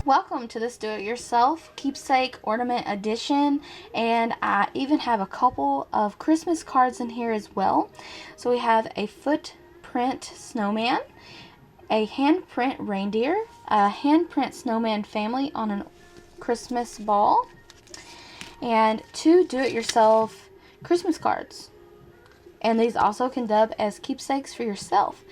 Welcome to this do-it-yourself keepsake ornament edition, and I even have a couple of Christmas cards in here as well. So we have a footprint snowman, a handprint reindeer, a handprint snowman family on a Christmas ball, and two do-it-yourself Christmas cards. And these also can dub as keepsakes for yourself.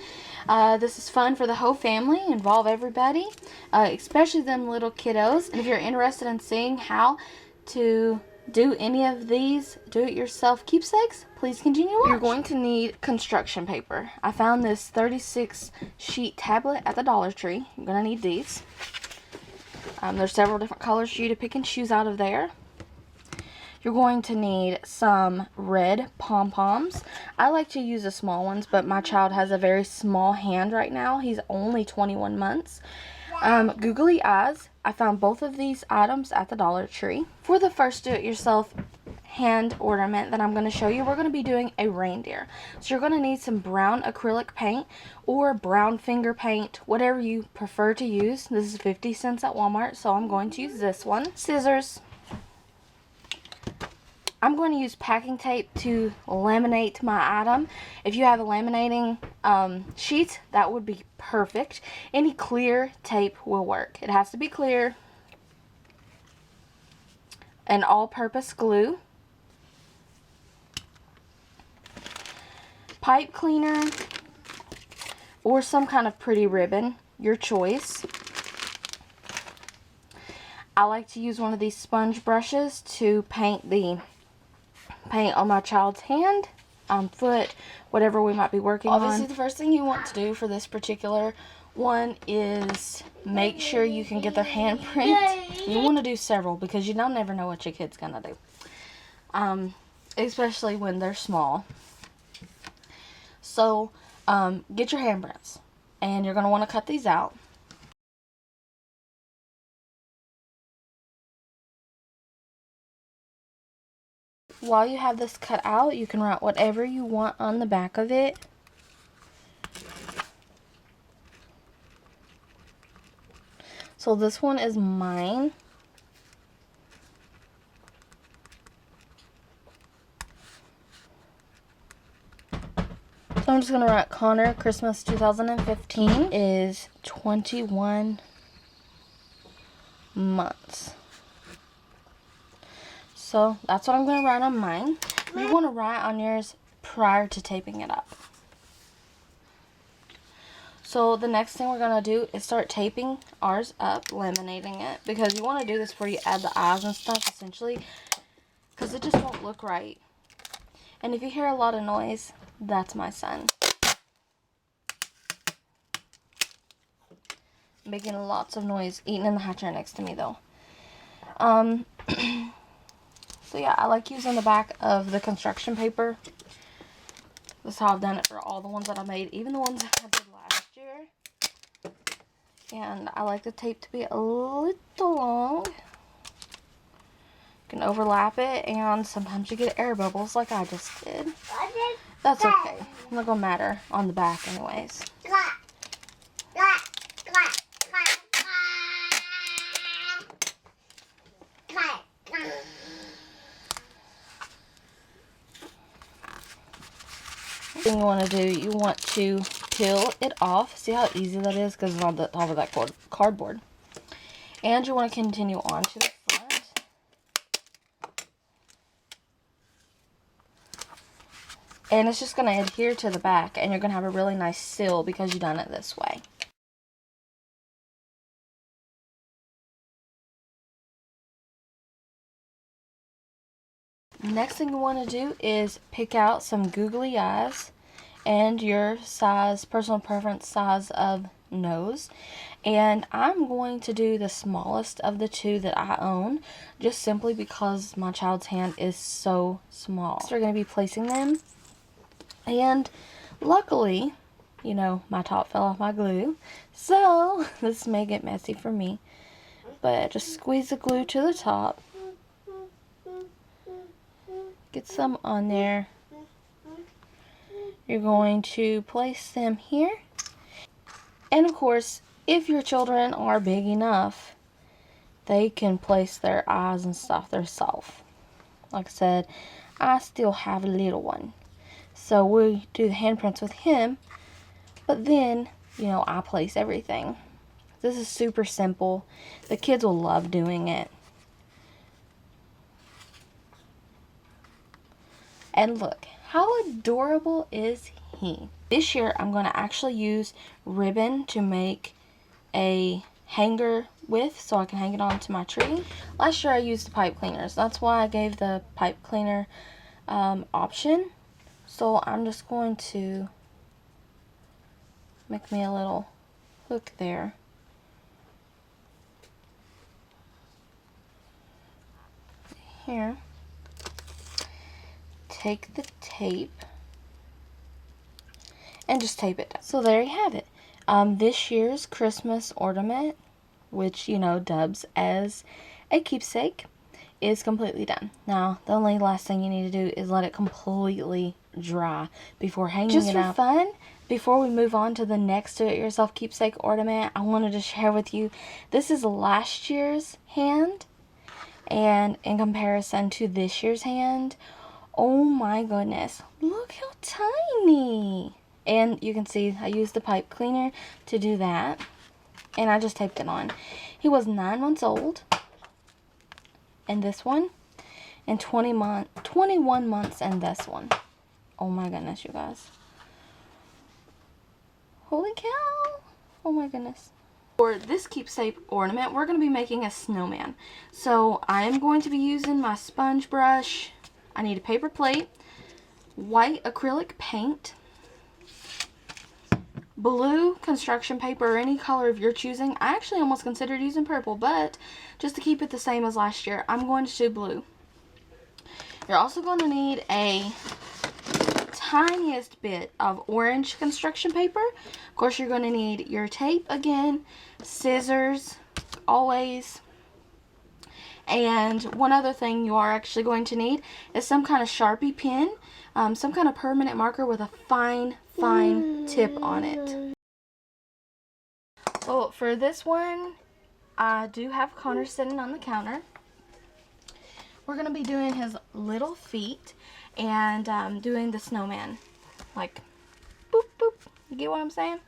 This is fun for the whole family, involve everybody, especially them little kiddos. And if you're interested in seeing how to do any of these do-it-yourself keepsakes, please continue watching. You're going to need construction paper. I found this 36 sheet tablet at the Dollar Tree. You're going to need these. There's several different colors for you to pick and choose out of there. You're going to need some red pom-poms. I like to use the small ones, but my child has a very small hand right now. He's only 21 months. Googly eyes. I found both of these items at the Dollar Tree. For the first do-it-yourself hand ornament that I'm going to show you, we're going to be doing a reindeer. So you're going to need some brown acrylic paint or brown finger paint, whatever you prefer to use. This is 50 cents at Walmart, so I'm going to use this one. Scissors. I'm going to use packing tape to laminate my item. If you have a laminating sheet, that would be perfect. Any clear tape will work. It has to be clear. An all-purpose glue. Pipe cleaner. Or some kind of pretty ribbon. Your choice. I like to use one of these sponge brushes to paint on my child's hand, foot, whatever we might be working on. Obviously, the first thing you want to do for this particular one is make sure you can get their handprint. You want to do several because you don't never know what your kid's gonna do, especially when they're small. So get your handprints, and you're gonna want to cut these out. While you have this cut out, you can write whatever you want on the back of it. So this one is mine. So I'm just going to write Connor, Christmas 2015 is 21 months. So that's what I'm going to write on mine. You want to write on yours prior to taping it up. So the next thing we're going to do is start taping ours up, laminating it. Because you want to do this before you add the eyes and stuff, essentially. Because it just won't look right. And if you hear a lot of noise, that's my son. Making lots of noise, eating in the high chair next to me though. So yeah, I like using the back of the construction paper. This is how I've done it for all the ones that I made, even the ones that I did last year. And I like the tape to be a little long. You can overlap it, and sometimes you get air bubbles like I just did. That's okay. It's not gonna matter on the back anyways. Thing you want to do, you want to peel it off. See how easy that is because it's on the top of that cardboard. And you want to continue on to the front. And it's just going to adhere to the back, and you're going to have a really nice seal because you've done it this way. Next thing you want to do is pick out some googly eyes and your size, personal preference size of nose. And I'm going to do the smallest of the two that I own, just simply because my child's hand is so small. So we're going to be placing them. And luckily, you know, my top fell off my glue, so this may get messy for me. But just squeeze the glue to the top. Get some on there. You're going to place them here. And of course, if your children are big enough, they can place their eyes and stuff themselves. Like I said, I still have a little one. So we do the handprints with him, but then, you know, I place everything. This is super simple. The kids will love doing it. And look, how adorable is he? This year, I'm going to actually use ribbon to make a hanger with, so I can hang it onto my tree. Last year, I used the pipe cleaners. That's why I gave the pipe cleaner option. So I'm just going to make me a little hook there. Here. Take the tape and just tape it down. So there you have it. This year's Christmas ornament, which, you know, dubs as a keepsake, is completely done. Now, the only last thing you need to do is let it completely dry before hanging it out. Just for fun, before we move on to the next do-it-yourself keepsake ornament, I wanted to share with you, this is last year's hand, and in comparison to this year's hand, oh my goodness, look how tiny. And you can see I used the pipe cleaner to do that, and I just taped it on. He was 9 months old in this one, and 21 months in this one. Oh my goodness, you guys. Holy cow. Oh my goodness. For this keepsake ornament, we're going to be making a snowman. So I am going to be using my sponge brush. I need a paper plate, white acrylic paint, blue construction paper, or any color of your choosing. I actually almost considered using purple, but just to keep it the same as last year, I'm going to do blue. You're also going to need a tiniest bit of orange construction paper. Of course, you're going to need your tape again, scissors, always. And one other thing you are actually going to need is some kind of Sharpie pen, some kind of permanent marker with a fine tip on it. So for this one, I do have Connor sitting on the counter. We're going to be doing his little feet and doing the snowman. Like, boop, boop. You get what I'm saying?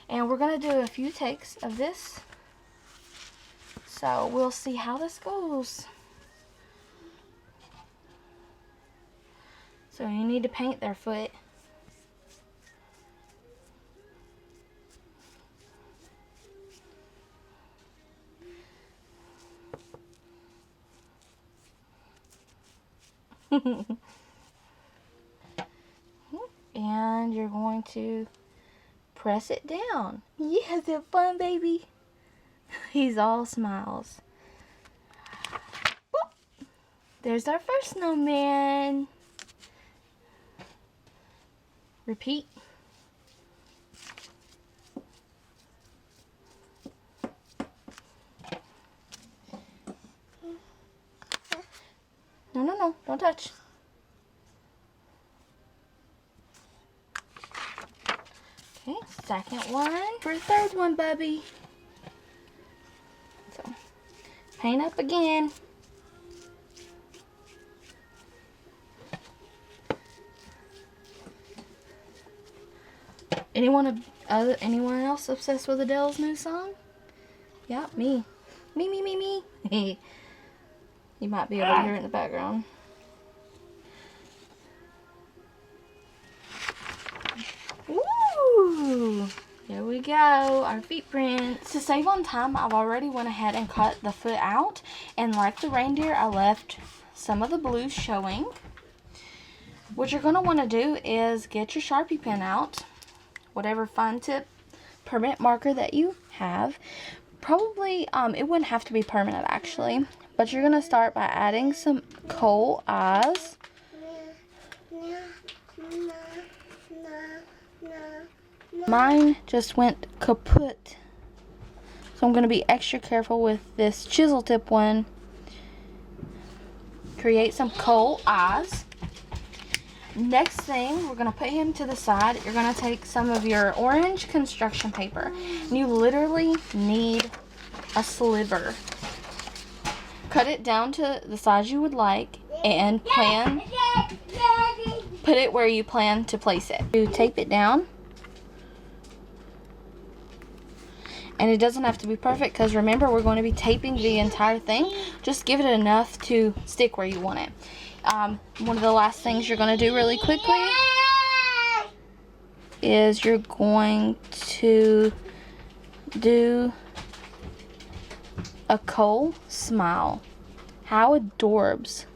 And we're going to do a few takes of this. So we'll see how this goes. So you need to paint their foot. And you're going to press it down. Yes, have fun, baby. He's all smiles. Boop. There's our first snowman. Repeat. No, don't touch. Okay, second one. For a third one, Bubby. So, paint up again. Anyone else obsessed with Adele's new song? Yeah, me. Me. You might be able to hear it in the background. Woo! There we go, our feet prints. To save on time, I've already went ahead and cut the foot out. And like the reindeer, I left some of the blue showing. What you're going to want to do is get your Sharpie pen out. Whatever fine tip permanent marker that you have. Probably, it wouldn't have to be permanent actually. But you're going to start by adding some coal eyes. Mine just went kaput. So I'm going to be extra careful with this chisel tip one. Create some coal eyes. Next thing, we're going to put him to the side. You're going to take some of your orange construction paper. And you literally need a sliver cut it down to the size you would like and put it where you plan to place it. You tape it down. And it doesn't have to be perfect because remember, we're going to be taping the entire thing. Just give it enough to stick where you want it. One of the last things you're going to do really quickly is you're going to do a Cole smile. How adorbs.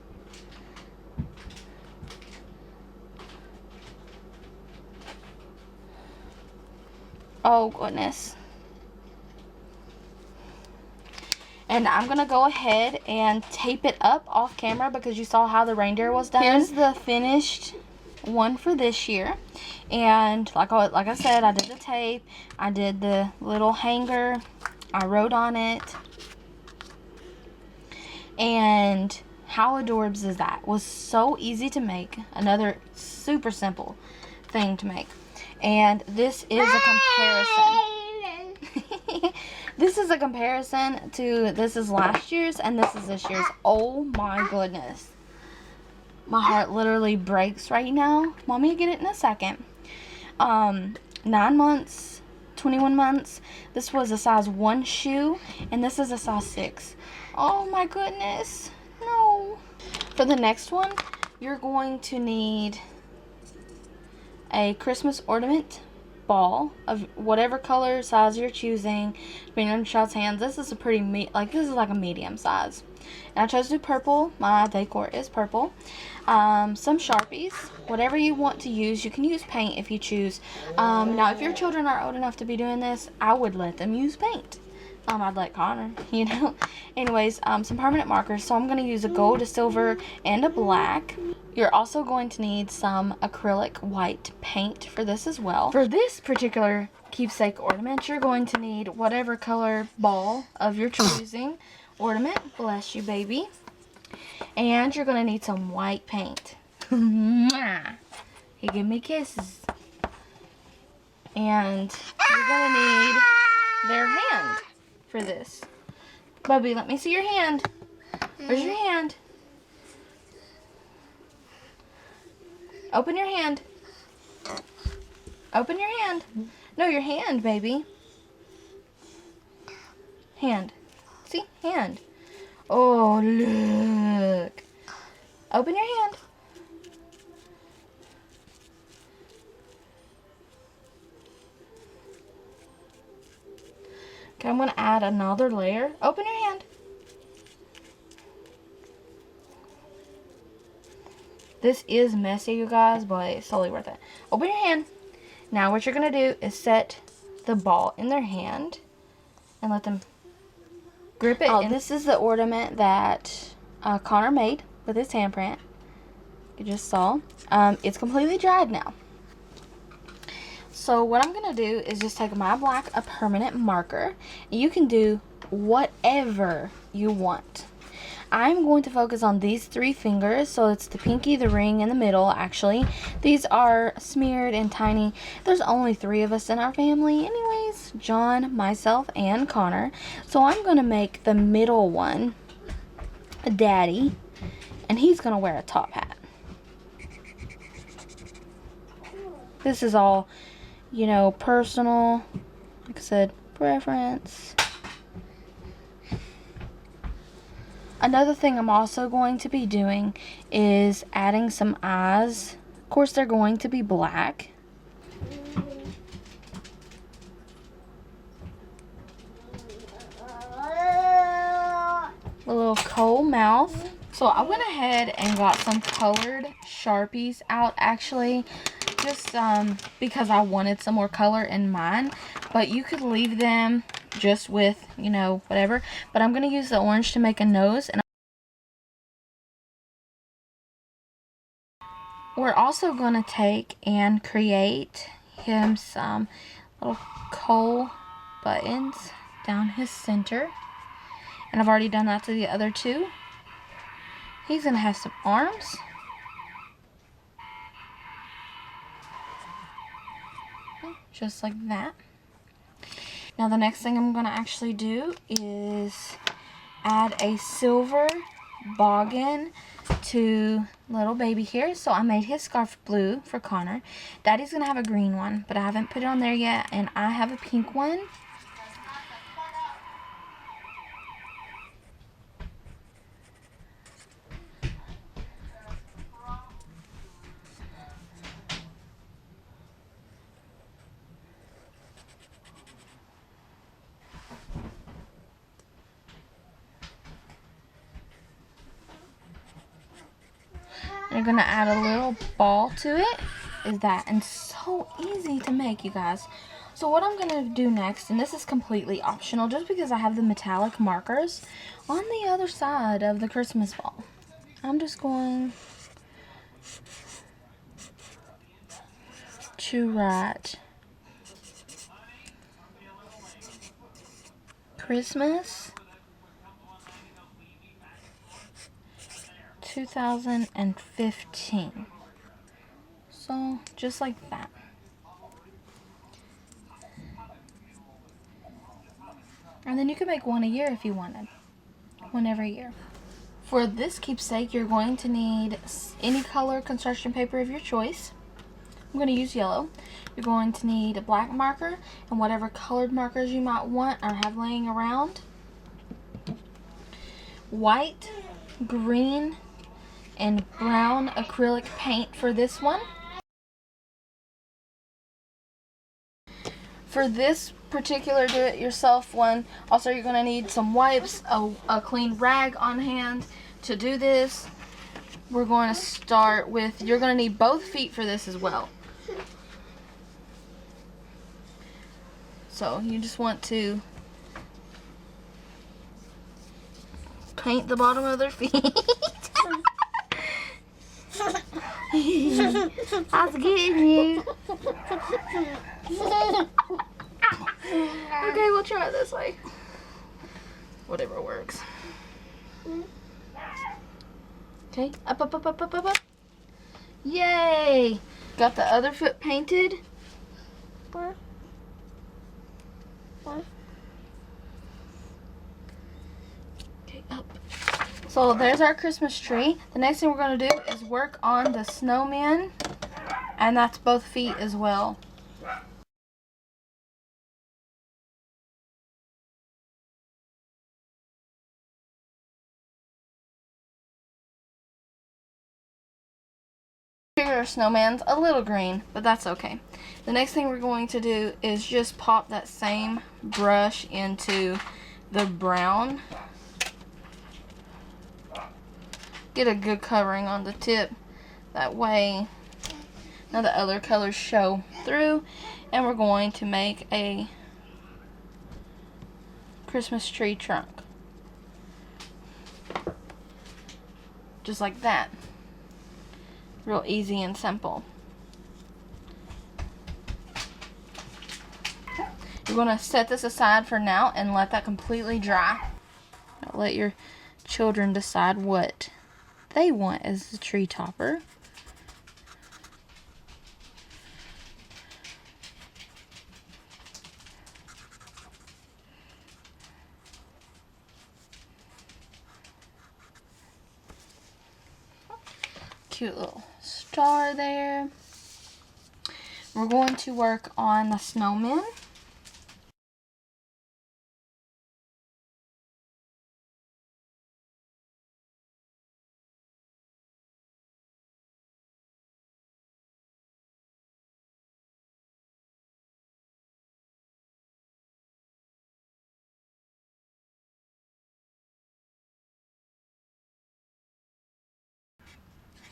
Oh goodness. And I'm going to go ahead and tape it up off camera because you saw how the reindeer was done. Here's the finished one for this year. And like I said, I did the tape. I did the little hanger. I wrote on it. And how adorbs is that? Was so easy to make. Another super simple thing to make. And this is a comparison. This is a comparison to this is last year's and this is this year's. Oh my goodness. My heart literally breaks right now. Mommy will get it in a second. 9 months, 21 months. This was a size 1 shoe and this is a size 6. Oh my goodness. No. For the next one, you're going to need a Christmas ornament ball of whatever color size you're choosing, depending on your child's hands. This is a pretty this is like a medium size. And I chose to do purple. My decor is purple. Some Sharpies, whatever you want to use. You can use paint if you choose. Now, if your children are old enough to be doing this, I would let them use paint. I'd let Connor, you know. Anyways, some permanent markers. So I'm going to use a gold, a silver, and a black. You're also going to need some acrylic white paint for this as well. For this particular keepsake ornament, you're going to need whatever color ball of your choosing ornament. Bless you, baby. And you're going to need some white paint. He give me kisses. And you're going to need their hand for this. Bubby, let me see your hand. Where's your hand? Open your hand. Open your hand. No, your hand, baby. Hand. See? Hand. Oh, look. Open your hand. Okay, I'm going to add another layer. Open your hand. This is messy, you guys, but it's totally worth it. Open your hand. Now what you're going to do is set the ball in their hand and let them grip it. And this is the ornament that Connor made with his handprint. You just saw. It's completely dried now. So what I'm going to do is just take my black, a permanent marker. You can do whatever you want. I'm going to focus on these 3 fingers. So it's the pinky, the ring, and the middle, actually. These are smeared and tiny. There's only 3 of us in our family anyways. John, myself, and Connor. So I'm going to make the middle one a daddy. And he's going to wear a top hat. This is all, you know, personal. Like I said, preference. Another thing I'm also going to be doing is adding some eyes. Of course, they're going to be black. A little Cole mouth. So I went ahead and got some colored Sharpies out, actually, just because I wanted some more color in mine. But you could leave them just with, you know, whatever. But I'm going to use the orange to make a nose. And we're also going to take and create him some little Cole buttons down his center. And I've already done that to the other 2. He's going to have some arms. Just like that. Now the next thing I'm going to actually do is add a silver boggin to little baby here. So I made his scarf blue for Connor. Daddy's gonna have a green one, but I haven't put it on there yet, and I have a pink one. You're gonna add a little ball to it. Is that, and so easy to make, you guys. So what I'm gonna do next, and this is completely optional just because I have the metallic markers on the other side of the Christmas ball. I'm just going to write Christmas 2015. So just like that. And then you can make one a year if you wanted. One every year. For this keepsake, you're going to need any color construction paper of your choice. I'm going to use yellow. You're going to need a black marker and whatever colored markers you might want or have laying around. White, green, and brown acrylic paint for this one. For this particular do-it-yourself one, also you're going to need some wipes, a clean rag on hand to do this. We're going to start with, you're going to need both feet for this as well. So you just want to paint the bottom of their feet. I was getting you. Okay, we'll try it this way. Whatever works. Okay, up, up, up, up, up, up, up. Yay! Got the other foot painted. Okay, up. So there's our Christmas tree. The next thing we're going to do is work on the snowman, and that's both feet as well. Our snowman's a little green, but that's okay. The next thing we're going to do is just pop that same brush into the brown. Get a good covering on the tip. That way now the other colors show through, and we're going to make a Christmas tree trunk. Just like that. Real easy and simple. You're going to set this aside for now and let that completely dry. Let your children decide what they want as the tree topper. Cute little star there. We're going to work on the snowman.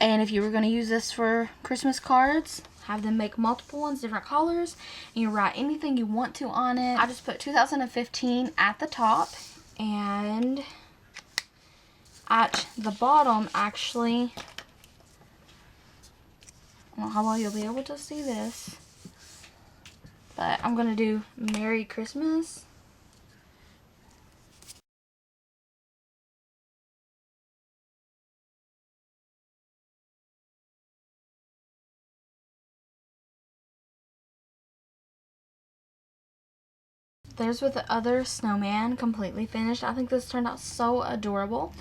And if you were going to use this for Christmas cards, have them make multiple ones, different colors, and you write anything you want to on it. I just put 2015 at the top, and at the bottom, actually, I don't know how well you'll be able to see this, but I'm going to do Merry Christmas. there's with the other snowman, completely finished. I think this turned out so adorable.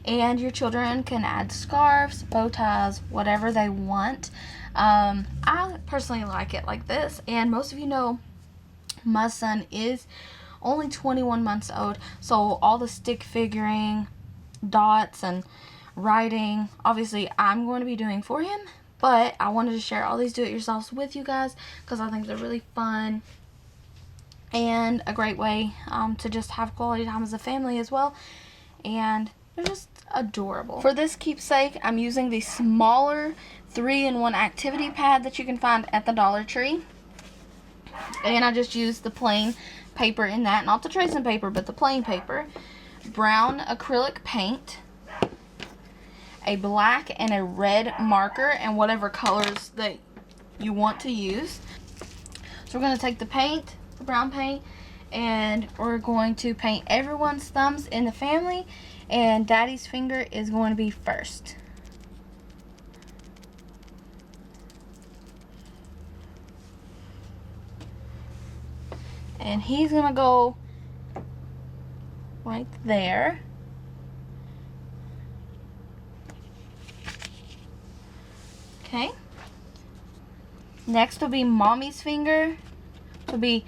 And your children can add scarves, bow ties, whatever they want. I personally like it like this. And most of you know my son is only 21 months old, so all the stick figuring, dots, and writing, obviously I'm going to be doing for him, but I wanted to share all these do-it-yourselves with you guys because I think they're really fun and a great way to just have quality time as a family as well, and they're just adorable. For this keepsake, I'm using the smaller 3-in-1 activity pad that you can find at the Dollar Tree, and I just used the plain paper in that, not the tracing paper, but the plain paper, brown acrylic paint, a black and a red marker, and whatever colors that you want to use. So we're going to take the paint, the brown paint, and we're going to paint everyone's thumbs in the family, and Daddy's finger is going to be first. And he's going to go right there. Okay. Next will be Mommy's finger. It will be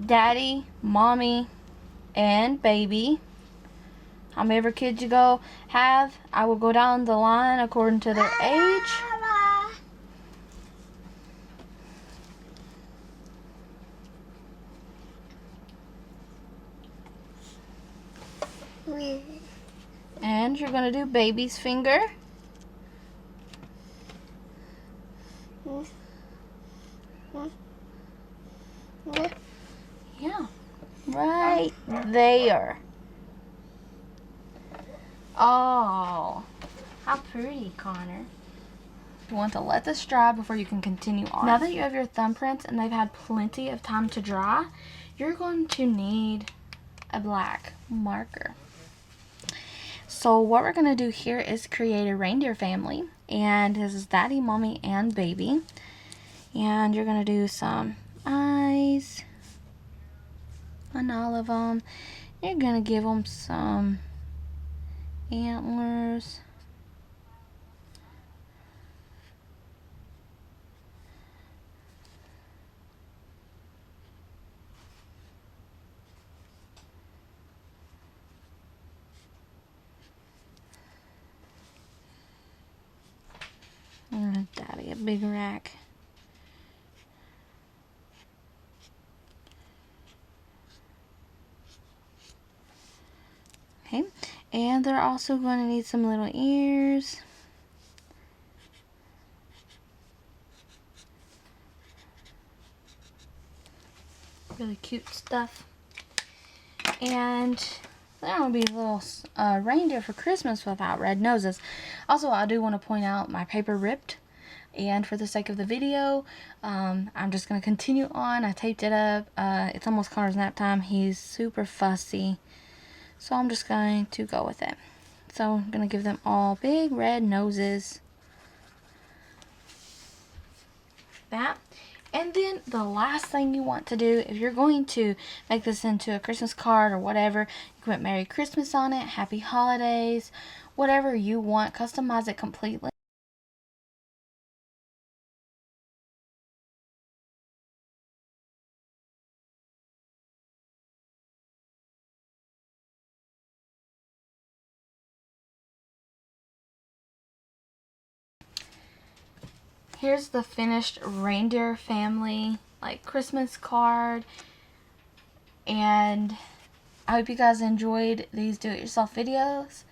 Daddy, Mommy, and Baby. How many ever kids you have, I will go down the line according to their age. And you're going to do Baby's finger. Yeah, right there. Oh, how pretty, Connor. You want to let this dry before you can continue on. Now that you have your thumbprints and they've had plenty of time to dry, you're going to need a black marker. So what we're going to do here is create a reindeer family, and this is Daddy, Mommy, and Baby. And you're going to do some eyes on all of them. You're going to give them some antlers. And Daddy a big rack. Okay, and they're also going to need some little ears. Really cute stuff. And there will be little reindeer for Christmas without red noses. Also, I do want to point out my paper ripped. And for the sake of the video, I'm just going to continue on. I taped it up. It's almost Connor's nap time. He's super fussy. So I'm just going to go with it. So I'm going to give them all big red noses. That. And then the last thing you want to do, if you're going to make this into a Christmas card or whatever, you can put Merry Christmas on it, Happy Holidays, whatever you want. Customize it completely. Here's the finished reindeer family, like Christmas card. And I hope you guys enjoyed these do-it-yourself videos.